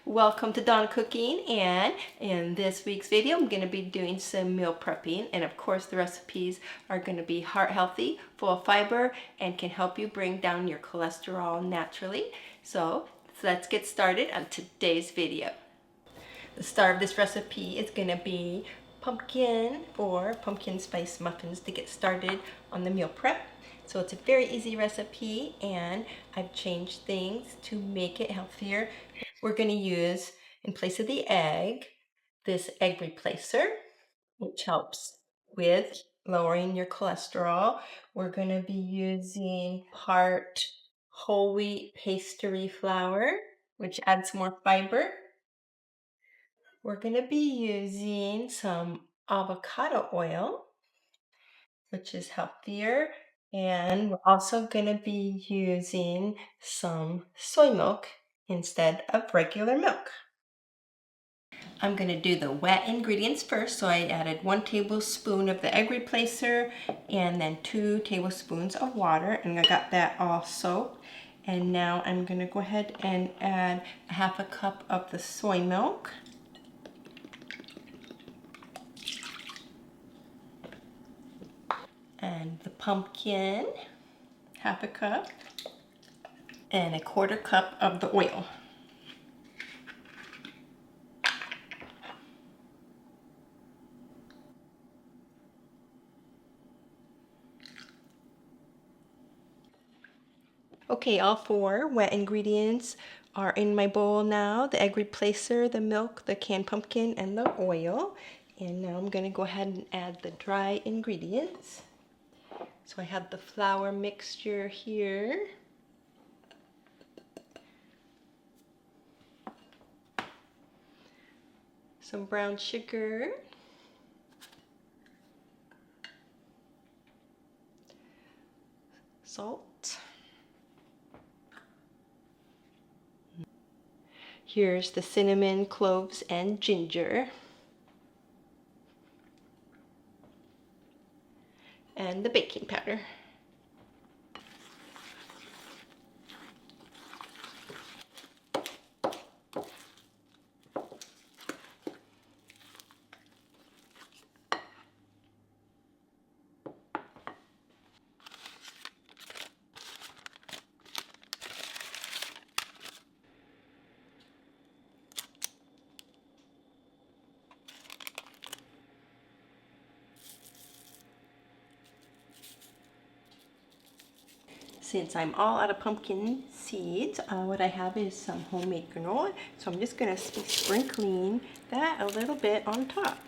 Welcome to Dawn Cooking, and in this week's video I'm going to be doing some meal prepping, and of course the recipes are going to be heart healthy, full of fiber, and can help you bring down your cholesterol naturally. So let's get started on today's video. The star of this recipe is going to be pumpkin spice muffins to get started on the meal prep. So it's a very easy recipe, and I've changed things to make it healthier. We're going to use, in place of the egg, this egg replacer, which helps with lowering your cholesterol. We're going to be using Heart whole wheat pastry flour, which adds more fiber. We're going to be using some avocado oil, which is healthier. And we're also going to be using some soy milk instead of regular milk. I'm going to do the wet ingredients first. So I added 1 tablespoon of the egg replacer and then 2 tablespoons of water, and I got that all soaked. And now I'm going to go ahead and add 1/2 cup of the soy milk. And the pumpkin, 1/2 cup, and 1/4 cup of the oil. Okay, all 4 wet ingredients are in my bowl now. The egg replacer, the milk, the canned pumpkin, and the oil. And now I'm going to go ahead and add the dry ingredients. So I have the flour mixture here. Some brown sugar. Salt. Here's the cinnamon, cloves, and ginger. And the baking powder. Since I'm all out of pumpkin seeds, what I have is some homemade granola. So I'm just going to be sprinkling that a little bit on top.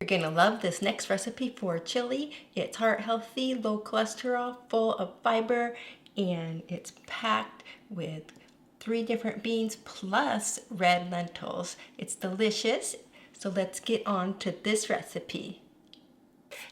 You're going to love this next recipe for chili. It's heart healthy, low cholesterol, full of fiber, and it's packed with 3 different beans plus red lentils. It's delicious. So let's get on to this recipe.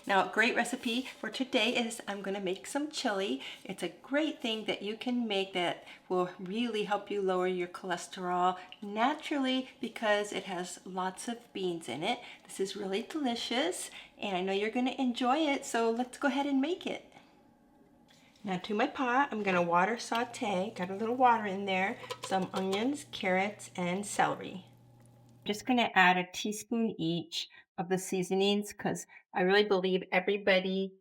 Now, a great recipe for today is I'm going to make some chili. It's a great thing that you can make that will really help you lower your cholesterol naturally because it has lots of beans in it. This is really delicious, and I know you're going to enjoy it, so let's go ahead and make it. Now to my pot, I'm going to water saute, got a little water in there, some onions, carrots, and celery. I'm just going to add a teaspoon each of the seasonings because I really believe everybody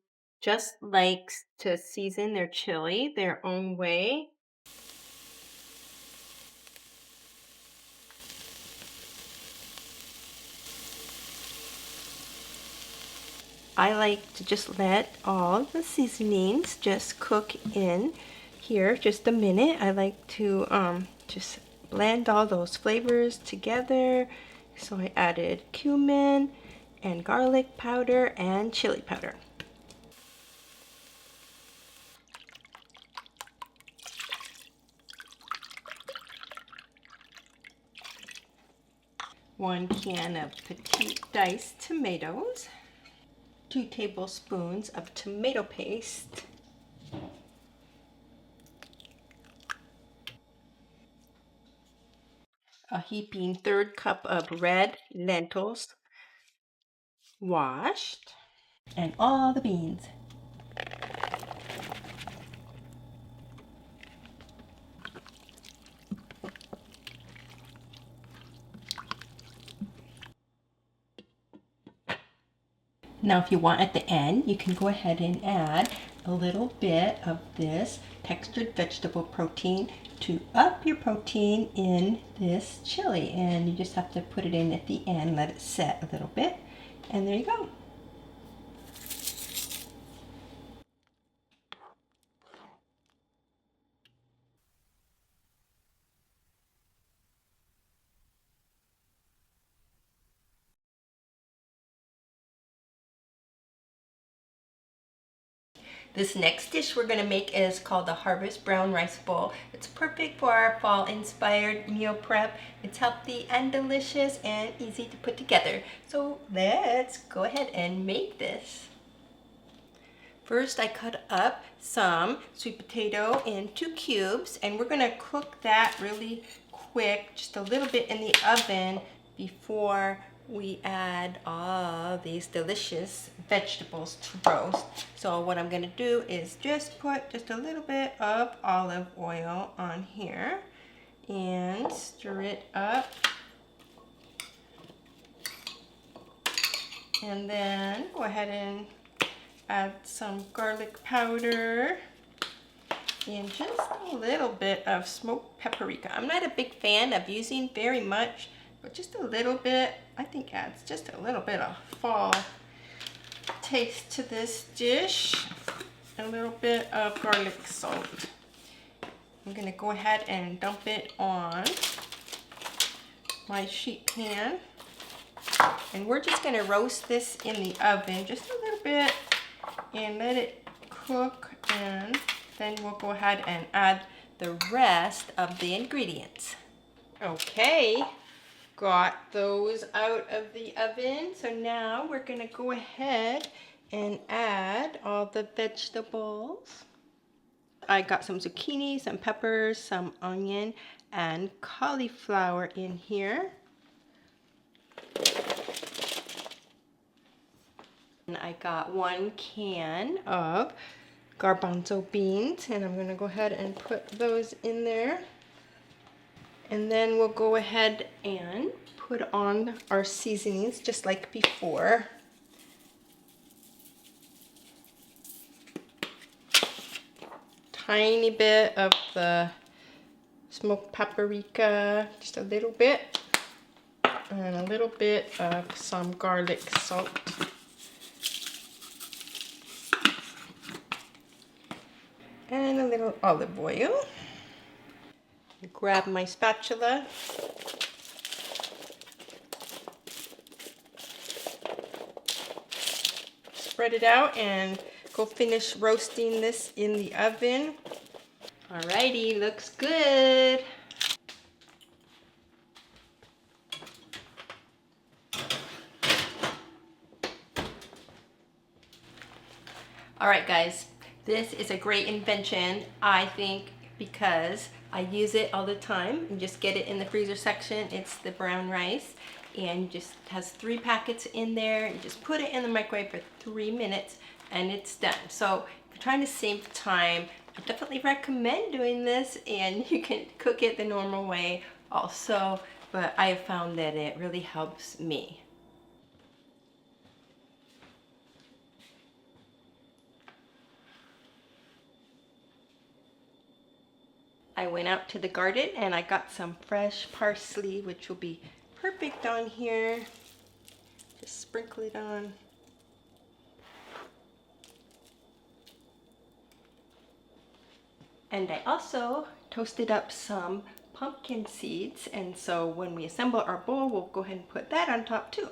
just likes to season their chili their own way. I like to just let all the seasonings just cook in here just a minute. I like to just blend all those flavors together. So I added cumin and garlic powder and chili powder. One can of petite diced tomatoes. 2 tablespoons of tomato paste, a heaping 1/3 cup of red lentils, washed, and all the beans. Now if you want at the end, you can go ahead and add a little bit of this textured vegetable protein to up your protein in this chili. And you just have to put it in at the end, let it set a little bit, and there you go. This next dish we're going to make is called the Harvest Brown Rice Bowl. It's perfect for our fall-inspired meal prep. It's healthy and delicious and easy to put together. So let's go ahead and make this. First, I cut up some sweet potato into cubes, and we're going to cook that really quick, just a little bit in the oven before we add all these delicious vegetables to roast. So what I'm going to do is just put just a little bit of olive oil on here and stir it up. And then go ahead and add some garlic powder and just a little bit of smoked paprika. I'm not a big fan of using very much, but just a little bit, I think adds just a little bit of fall taste to this dish. A little bit of garlic salt. I'm gonna go ahead and dump it on my sheet pan. And we're just gonna roast this in the oven just a little bit and let it cook, and then we'll go ahead and add the rest of the ingredients. Okay, got those out of the oven. So now we're gonna go ahead and add all the vegetables. I got some zucchini, some peppers, some onion, and cauliflower in here. And I got 1 can of garbanzo beans, and I'm going to go ahead and put those in there. And then we'll go ahead and put on our seasonings just like before. Tiny bit of the smoked paprika, just a little bit, and a little bit of some garlic salt. And a little olive oil. Grab my spatula. Spread it out and go finish roasting this in the oven. Alrighty, looks good. Alright guys, this is a great invention, I think, because I use it all the time. You just get it in the freezer section. It's the brown rice, and just has 3 packets in there. You just put it in the microwave for 3 minutes and it's done. So if you're trying to save time, I definitely recommend doing this, and you can cook it the normal way also, but I have found that it really helps me. I went out to the garden and I got some fresh parsley, which will be perfect on here. Just sprinkle it on. And I also toasted up some pumpkin seeds, and so when we assemble our bowl, we'll go ahead and put that on top too.